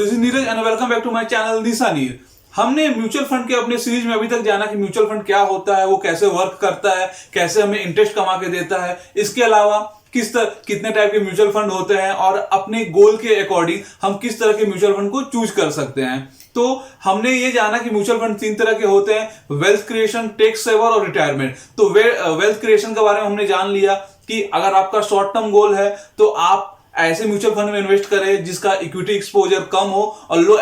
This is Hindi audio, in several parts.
This is Neeraj and welcome back to my channel Nisha Neer. हमने म्यूचुअल फंड के अपने सीरीज में अभी तक जाना कि म्यूचुअल फंड क्या होता है, वो कैसे वर्क करता है, कैसे हमें इंटरेस्ट कमा के देता है, इसके अलावा कितने टाइप के म्यूचुअल फंड होते हैं और अपने गोल के अकॉर्डिंग हम किस तरह के म्यूचुअल फंड को चूज कर सकते हैं। तो हमने ये जाना कि म्यूचुअल फंड 3 तरह के होते हैं, वेल्थ क्रिएशन, टैक्स सेवर और रिटायरमेंट। तो वेल्थ क्रिएशन के बारे में हमने जान लिया कि अगर आपका शॉर्ट टर्म गोल है तो आप ऐसे म्यूचुअल फंड में इन्वेस्ट करें जिसका इक्विटी एक्सपोजर कम हो और लो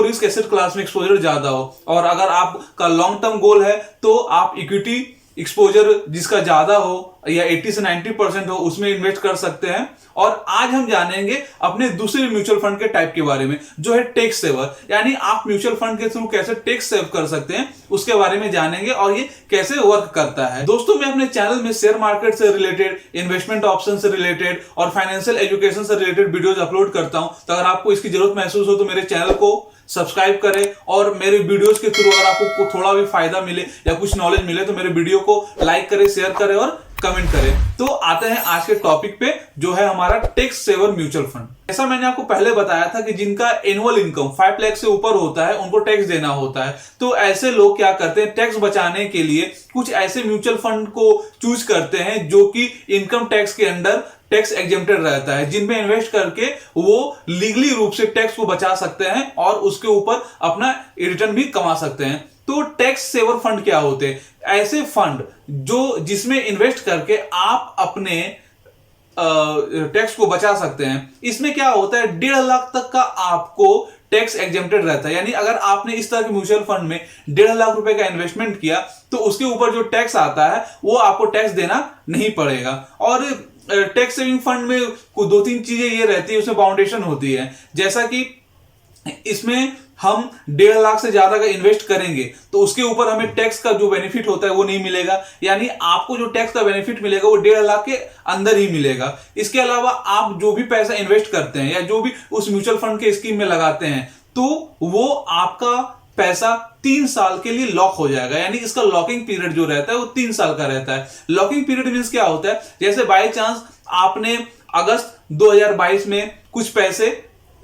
रिस्क एसेट क्लास में एक्सपोजर ज्यादा हो। और अगर आपका लॉन्ग टर्म गोल है तो आप इक्विटी एक्सपोजर जिसका ज्यादा हो या 80 से 90% हो उसमें इन्वेस्ट कर सकते हैं। और आज हम जानेंगे अपने दूसरे म्यूचुअल फंड के टाइप के बारे में जो है टैक्स सेवर, यानी आप म्यूचुअल फंड के थ्रू कैसे टैक्स सेव कर सकते हैं उसके बारे में जानेंगे और ये कैसे वर्क करता है। दोस्तों, मैं अपने चैनल में शेयर मार्केट से रिलेटेड, इन्वेस्टमेंट ऑप्शन से रिलेटेड और फाइनेंशियल एजुकेशन से रिलेटेड वीडियोज अपलोड करता हूं। तो अगर आपको इसकी जरूरत महसूस हो तो मेरे चैनल को सब्सक्राइब करें और मेरे वीडियोस के थ्रू अगर आपको थोड़ा भी फायदा मिले या कुछ नॉलेज मिले तो मेरे वीडियो को लाइक करें, शेयर करें और कमेंट करें। तो आते हैं आज के टॉपिक पे जो है हमारा टैक्स सेवर म्यूचुअल फंड। ऐसा मैंने आपको पहले बताया था कि जिनका एनुअल इनकम 5 लाख से ऊपर होता है उनको टैक्स देना होता है। तो ऐसे लोग क्या करते हैं, टैक्स बचाने के लिए कुछ ऐसे म्यूचुअल फंड को चूज करते हैं जो कि इनकम टैक्स के अंडर टैक्स एग्जेम्प्टेड रहता है, जिनमें इन्वेस्ट करके वो लीगली रूप से टैक्स को बचा सकते हैं और उसके ऊपर अपना रिटर्न भी कमा सकते हैं। तो टैक्स सेवर फंड क्या होते हैं? ऐसे फंड जिसमें इन्वेस्ट करके आप अपने टैक्स को बचा सकते हैं। इसमें क्या होता है, 1.5 लाख तक का आपको टैक्स एग्जेम्प्टेड रहता है। यानी अगर आपने इस तरह के म्यूचुअल फंड में 1.5 लाख रुपए का इन्वेस्टमेंट किया तो उसके ऊपर जो टैक्स आता है वो आपको टैक्स देना नहीं पड़ेगा। और टैक्स सेविंग फंड में 2-3 चीजें ये रहती है, उसमें बाउंडेशन होती है। जैसा कि इसमें हम 1.5 लाख से ज्यादा का इन्वेस्ट करेंगे तो उसके ऊपर हमें टैक्स का जो बेनिफिट होता है वो नहीं मिलेगा। यानी आपको जो टैक्स का बेनिफिट मिलेगा वो 1.5 लाख के अंदर ही मिलेगा। इसके अलावा आप जो भी पैसा इन्वेस्ट करते हैं या जो भी उस म्यूचुअल फंड के स्कीम में लगाते हैं तो वो आपका पैसा 3 साल के लिए लॉक हो जाएगा। यानी इसका लॉकिंग पीरियड जो रहता है वो 3 साल का रहता है। लॉकिंग पीरियड मींस क्या होता है, जैसे बाय चांस आपने अगस्त 2022 में कुछ पैसे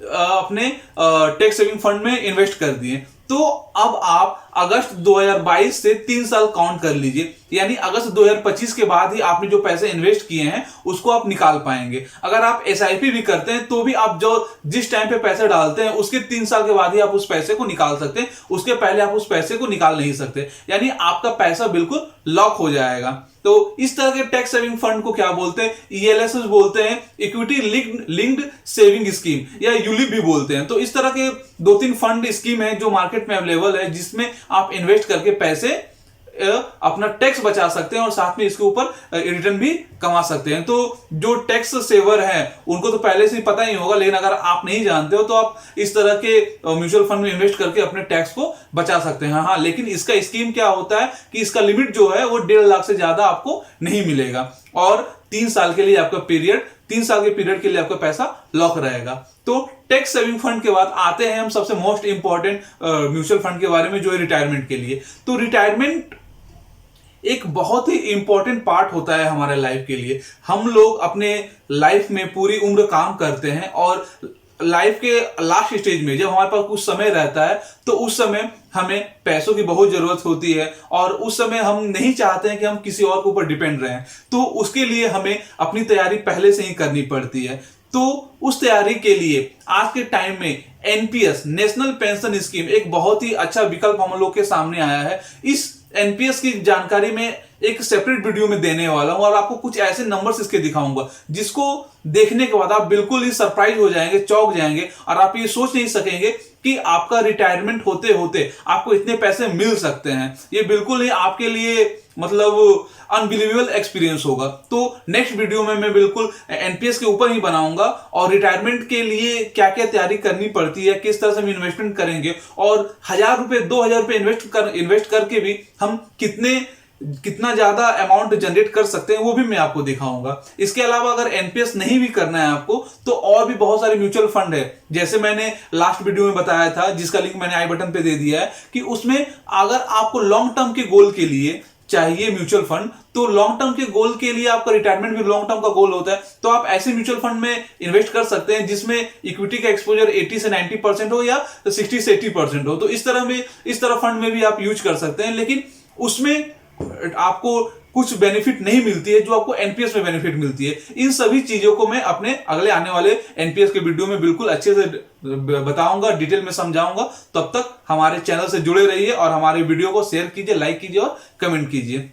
अपने टैक्स सेविंग फंड में इन्वेस्ट कर दिए, तो अब आप अगस्त 2022 से 3 साल काउंट कर लीजिए। यानी अगस्त 2025 के बाद ही आपने जो पैसे इन्वेस्ट किए हैं उसको आप निकाल पाएंगे। अगर आप एसआईपी भी करते हैं तो भी आप जिस टाइम पे पैसे डालते हैं उसके 3 साल के बाद ही आप उस पैसे को निकाल सकते हैं, उसके पहले आप उस पैसे को निकाल नहीं सकते। यानी आपका पैसा बिल्कुल लॉक हो जाएगा। तो इस तरह के टैक्स सेविंग फंड को क्या बोलते हैं, ईएलएस बोलते हैं, इक्विटी लिंक्ड सेविंग स्कीम या यूलिप भी बोलते हैं। तो इस तरह के 2-3 फंड स्कीम है जो मार्केट में अवेलेबल है, जिसमें आप इन्वेस्ट करके पैसे अपना टैक्स बचा सकते हैं और साथ में इसके ऊपर रिटर्न भी कमा सकते हैं। तो जो टैक्स सेवर है उनको तो पहले से ही पता ही होगा, लेकिन अगर आप नहीं जानते हो तो आप इस तरह के म्यूचुअल फंड में इन्वेस्ट करके अपने टैक्स को बचा सकते हैं। हाँ, लेकिन इसका स्कीम क्या होता है कि इसका लिमिट जो है वो 1.5 लाख से ज्यादा आपको नहीं मिलेगा और 3 साल के लिए आपका 3 साल के पीरियड के लिए आपका पैसा लॉक रहेगा। तो टैक्स सेविंग फंड के बाद आते हैं हम सबसे मोस्ट इंपॉर्टेंट म्यूचुअल फंड के बारे में जो है रिटायरमेंट के लिए। तो रिटायरमेंट एक बहुत ही इंपॉर्टेंट पार्ट होता है हमारे लाइफ के लिए। हम लोग अपने लाइफ में पूरी उम्र काम करते हैं और लाइफ के लास्ट स्टेज में जब हमारे पास कुछ समय रहता है तो उस समय हमें पैसों की बहुत जरूरत होती है और उस समय हम नहीं चाहते हैं कि हम किसी और के ऊपर डिपेंड रहें। तो उसके लिए हमें अपनी तैयारी पहले से ही करनी पड़ती है। तो उस तैयारी के लिए आज के टाइम में एनपीएस, नेशनल पेंशन स्कीम, एक बहुत ही अच्छा विकल्प हम लोग के सामने आया है। इस एनपीएस की जानकारी में एक सेपरेट वीडियो में देने वाला हूं और आपको कुछ ऐसे नंबर्स इसके दिखाऊंगा जिसको देखने के बाद आप बिल्कुल ही सरप्राइज हो जाएंगे, चौंक जाएंगे और आप ये सोच नहीं सकेंगे कि आपका रिटायरमेंट होते होते आपको इतने पैसे मिल सकते हैं। ये बिल्कुल ही आपके लिए मतलब अनबिलीवेबल एक्सपीरियंस होगा। तो नेक्स्ट वीडियो में मैं बिल्कुल एनपीएस के ऊपर ही बनाऊंगा और रिटायरमेंट के लिए क्या क्या तैयारी करनी पड़ती है, किस तरह से हम इन्वेस्टमेंट करेंगे और 1000 रुपए 2000 रुपए इन्वेस्ट करके भी हम कितना ज्यादा अमाउंट जनरेट कर सकते हैं वो भी मैं आपको दिखाऊंगा। इसके अलावा अगर एनपीएस नहीं भी करना है आपको तो और भी बहुत सारे म्यूचुअल फंड है, जैसे मैंने लास्ट वीडियो में बताया था जिसका लिंक मैंने आई बटन पे दे दिया है, कि उसमें अगर आपको लॉन्ग टर्म के गोल के लिए चाहिए म्यूचुअल फंड, तो लॉन्ग टर्म के गोल के लिए, आपका रिटायरमेंट भी लॉन्ग टर्म का गोल होता है, तो आप ऐसे म्यूचुअल फंड में इन्वेस्ट कर सकते हैं जिसमें इक्विटी का एक्सपोजर 80 से 90% हो या 60 से 80% हो। तो इस तरह फंड में भी आप यूज कर सकते हैं, लेकिन उसमें आपको कुछ बेनिफिट नहीं मिलती है जो आपको एनपीएस में बेनिफिट मिलती है। इन सभी चीजों को मैं अपने अगले आने वाले एनपीएस के वीडियो में बिल्कुल अच्छे से बताऊंगा, डिटेल में समझाऊंगा। तब तक हमारे चैनल से जुड़े रहिए और हमारे वीडियो को शेयर कीजिए, लाइक कीजिए और कमेंट कीजिए।